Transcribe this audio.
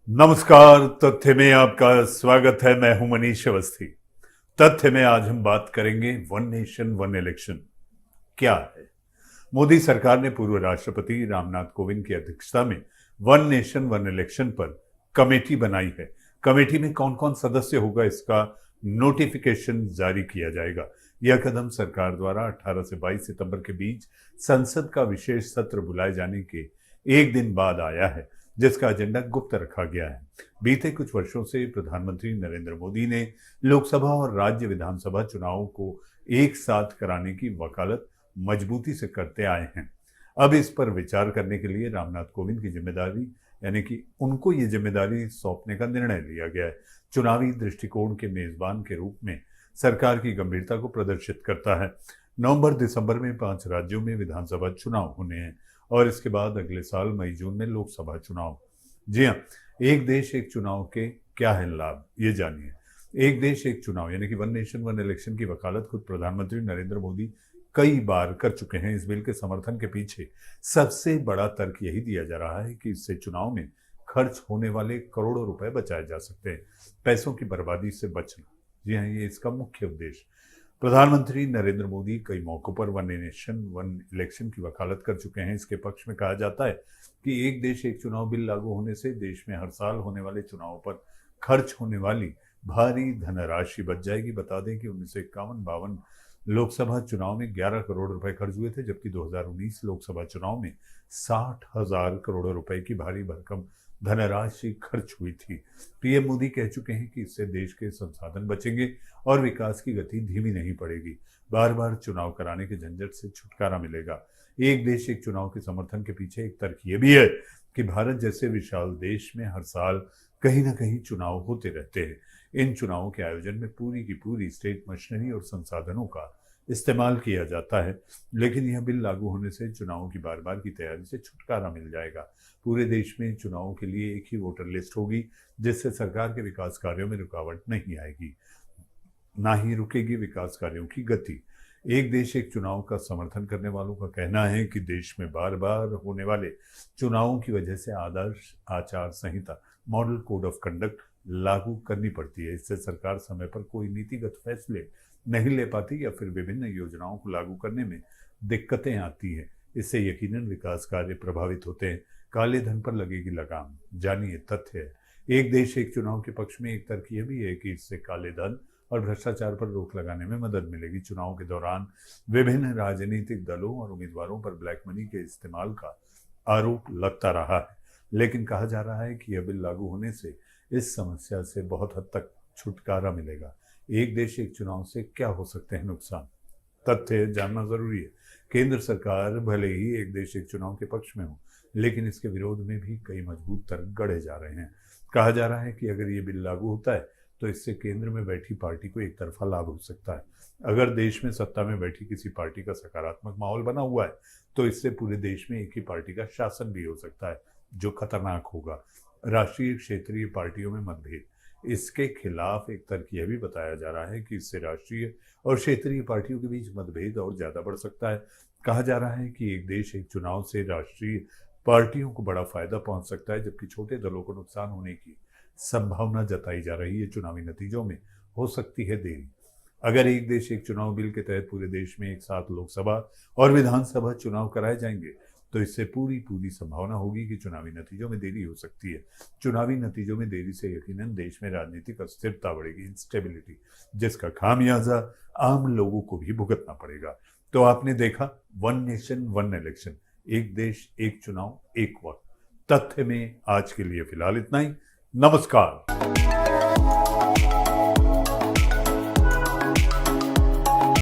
नमस्कार। तथ्य में आपका स्वागत है। मैं हूं मनीष अवस्थी। तथ्य में आज हम बात करेंगे वन नेशन वन इलेक्शन क्या है। मोदी सरकार ने पूर्व राष्ट्रपति रामनाथ कोविंद की अध्यक्षता में वन नेशन वन इलेक्शन पर कमेटी बनाई है। कमेटी में कौन कौन सदस्य होगा इसका नोटिफिकेशन जारी किया जाएगा। यह कदम सरकार द्वारा 18 से 22 सितंबर के बीच संसद का विशेष सत्र बुलाए जाने के एक दिन बाद आया है, जिसका एजेंडा गुप्त रखा गया है। बीते कुछ वर्षों से प्रधानमंत्री नरेंद्र मोदी ने लोकसभा और राज्य विधानसभा चुनावों को एक साथ कराने की वकालत मजबूती से करते आए हैं। अब इस पर विचार करने के लिए रामनाथ कोविंद की जिम्मेदारी यानी कि उनको ये जिम्मेदारी सौंपने का निर्णय लिया गया है। चुनावी दृष्टिकोण के मेजबान के रूप में सरकार की गंभीरता को प्रदर्शित करता है। नवंबर दिसंबर में 5 राज्यों में विधानसभा चुनाव होने हैं और इसके बाद अगले साल मई जून में लोकसभा चुनाव। जी हाँ, एक देश एक चुनाव के क्या है लाभ, ये जानिए। एक देश एक चुनाव यानी कि वन नेशन वन इलेक्शन की वकालत खुद प्रधानमंत्री नरेंद्र मोदी कई बार कर चुके हैं। इस बिल के समर्थन के पीछे सबसे बड़ा तर्क यही दिया जा रहा है कि इससे चुनाव में खर्च होने वाले करोड़ों रुपए बचाए जा सकते हैं। पैसों की बर्बादी से बचना, जी हाँ, ये इसका मुख्य उद्देश्य। प्रधानमंत्री नरेंद्र मोदी कई मौकों पर वन नेशन वन इलेक्शन की वकालत कर चुके हैं। इसके पक्ष में कहा जाता है कि एक देश एक चुनाव बिल लागू होने से देश में हर साल होने वाले चुनावों पर खर्च होने वाली भारी धनराशि बच जाएगी। बता दें कि 1951-52 लोकसभा चुनाव में 11 करोड़ रुपए खर्च हुए थे, जबकि 2019 लोकसभा चुनाव में 60,000 करोड़ रुपए की भारी भरकम धनराशि खर्च हुई थी। पीएम मोदी कह चुके हैं कि इससे देश के संसाधन बचेंगे और विकास की गति धीमी नहीं पड़ेगी। बार बार चुनाव कराने के झंझट से छुटकारा मिलेगा। एक देश एक चुनाव के समर्थन के पीछे एक तर्क ये भी है कि भारत जैसे विशाल देश में हर साल कहीं ना कहीं चुनाव होते रहते हैं। इन चुनावों के आयोजन में पूरी की पूरी स्टेट मशीनरी और संसाधनों का इस्तेमाल किया जाता है, लेकिन यह बिल लागू होने से चुनावों की बार बार की तैयारी से छुटकारा मिल जाएगा। पूरे देश में चुनावों के लिए एक ही वोटर लिस्ट होगी, जिससे सरकार के विकास कार्यों में रुकावट नहीं आएगी, ना ही रुकेगी विकास कार्यों की गति। एक देश एक चुनाव का समर्थन करने वालों का कहना है कि देश में बार बार होने वाले चुनावों की वजह से आदर्श आचार संहिता मॉडल कोड ऑफ कंडक्ट लागू करनी पड़ती है। इससे सरकार समय पर कोई नीतिगत फैसले नहीं ले पाती या फिर विभिन्न योजनाओं को लागू करने में दिक्कतें आती हैं। इससे यकीनन विकास कार्य प्रभावित होते हैं। काले धन पर लगेगी लगाम, जानिए तथ्य है। एक देश एक चुनाव के पक्ष में एक तर्क यह भी है कि इससे काले धन और भ्रष्टाचार पर रोक लगाने में मदद मिलेगी। चुनाव के दौरान विभिन्न राजनीतिक दलों और उम्मीदवारों पर ब्लैक मनी के इस्तेमाल का आरोप लगता रहा है, लेकिन कहा जा रहा है कि यह बिल लागू होने से इस समस्या से बहुत हद तक छुटकारा मिलेगा। एक देश एक चुनाव से क्या हो सकते हैं नुकसान, तथ्य जानना जरूरी है। केंद्र सरकार भले ही एक देश एक चुनाव के पक्ष में हो, लेकिन इसके विरोध में भी कई मजबूत तर्क गढ़े जा रहे हैं। कहा जा रहा है कि अगर ये बिल लागू होता है तो इससे केंद्र में बैठी पार्टी को एक तरफा लाभ हो सकता है। अगर देश में सत्ता में बैठी किसी पार्टी का सकारात्मक माहौल बना हुआ है तो इससे पूरे देश में एक ही पार्टी का शासन भी हो सकता है, जो खतरनाक होगा। राष्ट्रीय क्षेत्रीय पार्टियों में मतभेद, इसके खिलाफ एक तर्क यह भी बताया जा रहा है कि इससे राष्ट्रीय और क्षेत्रीय पार्टियों के बीच मतभेद और ज्यादा बढ़ सकता है। कहा जा रहा है कि एक देश एक चुनाव से राष्ट्रीय पार्टियों को बड़ा फायदा पहुंच सकता है, जबकि छोटे दलों को नुकसान होने की संभावना जताई जा रही है। चुनावी नतीजों में हो सकती है देरी। अगर एक देश एक चुनाव बिल के तहत पूरे देश में एक साथ लोकसभा और विधानसभा चुनाव कराए जाएंगे तो इससे पूरी संभावना होगी कि चुनावी नतीजों में देरी हो सकती है। चुनावी नतीजों में देरी से यकीनन देश में राजनीतिक अस्थिरता बढ़ेगी, इंस्टेबिलिटी, जिसका खामियाजा आम लोगों को भी भुगतना पड़ेगा। तो आपने देखा वन नेशन वन इलेक्शन, एक देश एक चुनाव एक वक्त। तथ्य में आज के लिए फिलहाल इतना ही। नमस्कार।